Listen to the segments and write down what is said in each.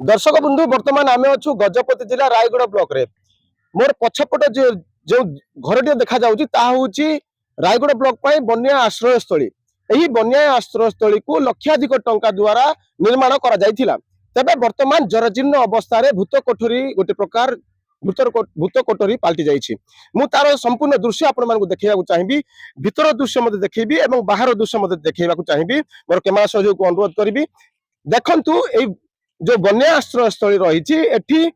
दर्शक बंधु बर्तमान आम अच्छु गजपति जिला रायगढ़ ब्लॉक रे मोर पछपट जो घर देखा रायगढ़ ब्लॉक बन्या आश्रयस्थली यही बन्या आश्रयस्थली को लक्षाधिक टंका द्वारा निर्माण करा जायथिला। तेबे वर्तमान जराजीर्ण अवस्था भूत कोठरी गोटे प्रकार भूत कोठरी पलटि जाइछि। मु तार संपूर्ण दृश्य आपण मानकु देखैयाकु चाहिबी, भीतर दृश्य मते देखैबी एवं बाहर दृश्य मते देखैयाकु चाहिबी। मोर कैमरा सहयोग को अनुरोध करबी। देखंतु ए जो बन्या आश्रयस्थली रही एठी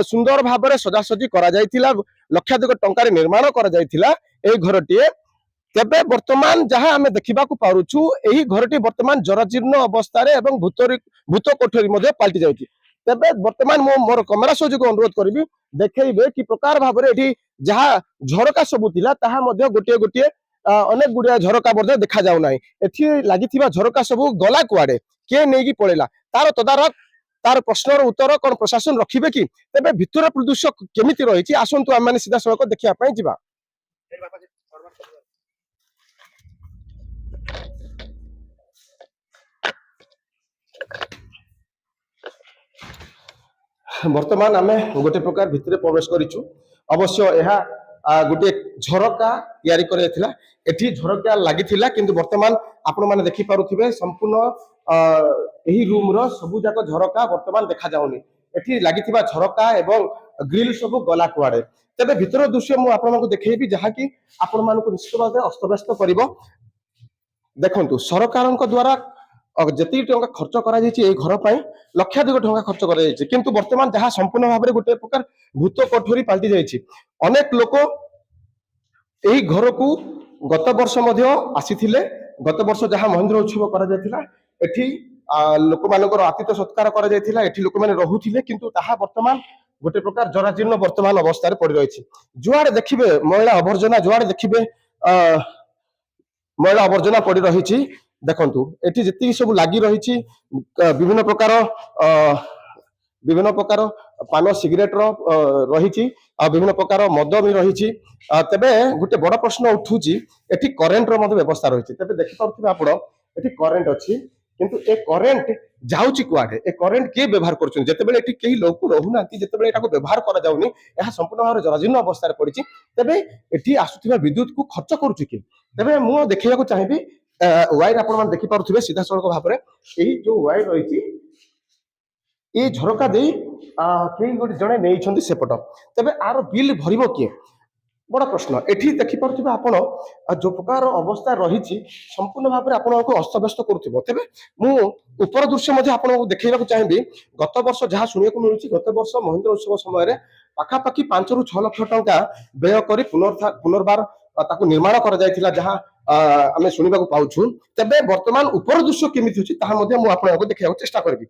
सुंदर भाव सजासजी करा जायथिला, लक्षाधिक टंकार निर्माण करा जायथिला ए घरटीए। तेबे वर्तमान जहां आमे देखिबाकु पारुछु एही घरटी वर्तमान जराजीर्ण अवस्था एवं भूत कोठरी मध्ये पलटि जायछि। तेबे वर्तमान मो मोर कैमरा सहयोग अनुरोध करबी देखैबे कि प्रकार भाव एठी जहां झरका सबु थिला ताहा मध्ये गोटे गोटे अनेक गुडिया झरका मध्ये देखा जाउ नाही। एठी लागिथिबा झरका सबु गला कुआडे के नेगी पळेला तार तदारक तार प्रश्नर उत्तर कौन प्रशासन रखिबे कि तेबे भितर प्रदूषण केमिति रही आसंतु आम माने सीधा सड़क देखिया पई जिबा। वर्तमान आमे गोटे प्रकार भितर प्रवेश करिछु। अवश्य यह गोटे झरका तैयारी करथिला, एठी झरका लागिथिला किंतु वर्तमान आपण माने देखि पारुथिबे संपूर्ण एही रूम रो सबु जाक झरका वर्तमान देखा जाउनी। एठी लागिथिबा झरका एवं ग्रिल सबु गला कुआडे। तबे भितर दृश्य मु आपण मानकु देखैबी जहा कि आपण मानकु निश्चित भाबे अस्तव्यस्त करिवो। देखंतु सरकारक द्वारा जति टंका खर्च करा जायछि ए घर पई लक्षाधिक टंका खर्च करा जायछि किंतु वर्तमान जहा संपूर्ण भाबरे गोटे प्रकार भूत कोठरी पलटि जायछि। अनेक लोक एही घर को गत वर्ष मध्य आसीथिले। गत वर्ष जहां महेंद्र उत्सव करा जायथिला एठी लोक मानकर आतिथ्य सत्कार करा जायथिला, एठी लोक माने रहुथिले किंतु ताहा वर्तमान गोटे प्रकार जराजीर्ण वर्तमान अवस्था रे पड़ी रहिछि। जुआडे देखिबे मैला आवर्जना, जुआडे देखिबे मैला आवर्जना पड़ी रहिछि। देखंतु एठी जति सब लागि रहिछि विभिन्न प्रकार पान सिगरेट रही विभिन्न प्रकार मद भी रही। तेबे गोटे बड़ प्रश्न उठुची एठी करेंट रो व्यवस्था रही। तेबे देखि पारुथिबे आपण एठी करेंट अछि किंतु ए करेंट जाउची कुआडे, ए करेंट के व्यवहार करछन जेतेबेले एठी केही लोक रहुनांती, जेतेबेले एटाको व्यवहार करा जाउनी एहा संपूर्ण भाव जराजीर्ण अवस्था रे पड़िछि। तेबे एठी आसुथिबा विद्युत को खर्च करूची कि तेबे मु देखियाको चाहिबी वायर आपण मान देखि पारुथिबे सीधा सड़क भाव रे एही जो वायर रहिछि ए झरका दे कई गोटे जड़े नहीं सेपट। तेबे आर बिल भरिबो किए बड़ा प्रश्न। एठी देखि पारुथिबे आपण जो प्रकार अवस्था रही संपूर्ण भाव में आपको अस्तव्यस्त करुथिबो। तेबे मु ऊपर दृश्य मध्ये आपनको देखैबाकु चाहिबी। गत वर्ष जहाँ सुनियाकु मिलुछि गत वर्ष महेंद्र उत्सव समय पाखापाखि 5 ରୁ 6 लाख टंका व्यय करी पुनर्बार ताकू निर्माण करा जायथिला जहाँ आमे सुनिबाकु पाउछु। तेबे वर्तमान ऊपर दृश्य केमिति होछि ताहा मध्ये मु आपनको देखैबाकु चेष्टा करबी।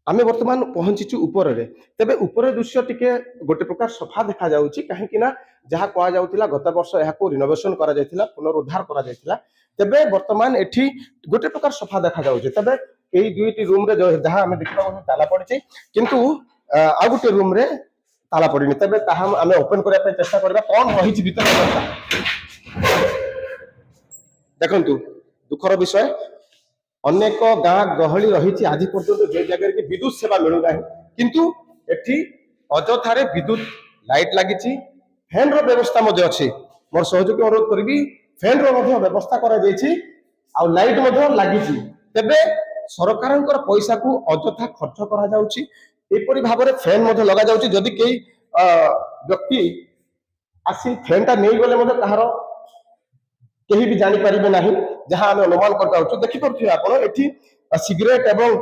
आमे वर्तमान पहुंचीचु ऊपर रे। तेबे ऊपर दृश्य टिके गोटे प्रकार सफा देखा जाउची काहेकि ना जहाँ कहा जाउतिला गत वर्ष एहाको रिनोवेशन करा जायतिला, पुनरुद्धार करा जायतिला। तेबे वर्तमान एठी गोटे प्रकार सफा देखा जाउची। तेबे एई दुईटी रूम रे जहाँ आमे देखिबा ताला पड़िछि किंतु आ गोटे रूम रे ताला पड़िनि। तेबे ताहा आमे ओपन करिया पे चेष्टा करबा कोन रहिछि भीतर अवस्था। देखंतु दुखर विषय अनेक गाँ गहली रही आज पर्यंत जो जगह कि विद्युत सेवा मिलू ना किंतु एठी अजथारे विद्युत लाइट लगी, फैन रो व्यवस्था अच्छी। मोर सहयोगी अनुरोध करी फैन रो व्यवस्था करा लाइट लगी। तेबे सरकार पैसा को अजथा खर्च करा जाउची। एपरि भाव में फैन लगा जाउची। जदि कई व्यक्ति आसी फैनटा नहीं गले कहार केही भी जानी परिबे नाही जहां आमे अनुमान कर पाउछु। देखि परथि आपण एठी सिगरेट एवं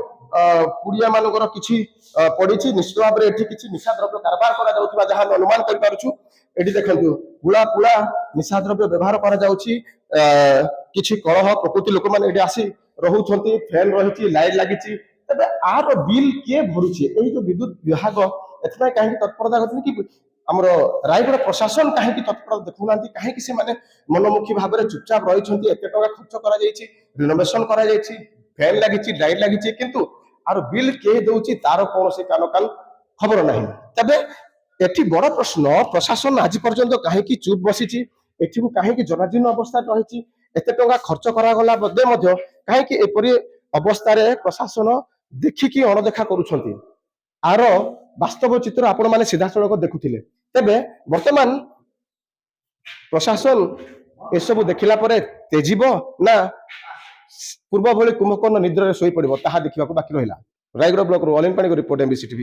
पुड़िया मानकर किछि पड़िछि। निश्चित भाव में एठी किछि निशा द्रव्य कारबार करा जाउथिबा जहां अनुमान कर पारुछु। एठी देखंतु पुला पुला निशा द्रव्य व्यवहार करा जाउछि। किछि कलह प्रकृति लोक माने एठी आसी रहुछंती, फैन रहिछि, लाइट लागिछि। तबे आरो बिल के भरुछि एही जो विद्युत विभाग एथना काहे तत्परता करथि कि हमरो रायगढ़ प्रशासन कहीं तत्पर देखुना कहीं से माने मनोमुखी भाव में चुपचाप रही एत टका खर्च करा रिनोवेशन करा फैन लगी, लाइट लगी किंतु आर बिल के दउची तार कौन से कान कान खबर नहीं। तबे एठी बड़ प्रश्न प्रशासन आज पर्यंत कहीं चुप बसी ଏଠିକୁ କାହିଁକି ଜରାଜୀର୍ଣ୍ଣ ଅବସ୍ଥାରେ ରହିଛି, ଏତେ ଟଙ୍କା ଖର୍ଚ୍ଚ କରାଗଲା ମଧ୍ୟ କାହିଁକି ଏପରି ଅବସ୍ଥାରେ ପ୍ରଶାସନ ଦେଖିକି ଅଣଦେଖା କରୁଛନ୍ତି, ଆର ବାସ୍ତବ ଚିତ୍ର ଆପଣମାନେ ସିଧାସଳଖ ଦେଖୁଥିଲେ। ତେବେ ବର୍ତ୍ତମାନ ପ୍ରଶାସନ ଏସବୁ ଦେଖିଲା ପରେ ତେଜିବ ନା ପୂର୍ବ ଭଳି କୁମ୍ଭକର୍ଣ୍ଣ ନିଦ୍ରାରେ ଶୋଇପଡ଼ିବ, ତାହା ଦେଖିବାକୁ ବାକି ରହିଲା। ରାୟଗଡ଼ା ବ୍ଲକରୁ ଅଲିନ ପାଣିଙ୍କ ରିପୋର୍ଟ, MBC TV।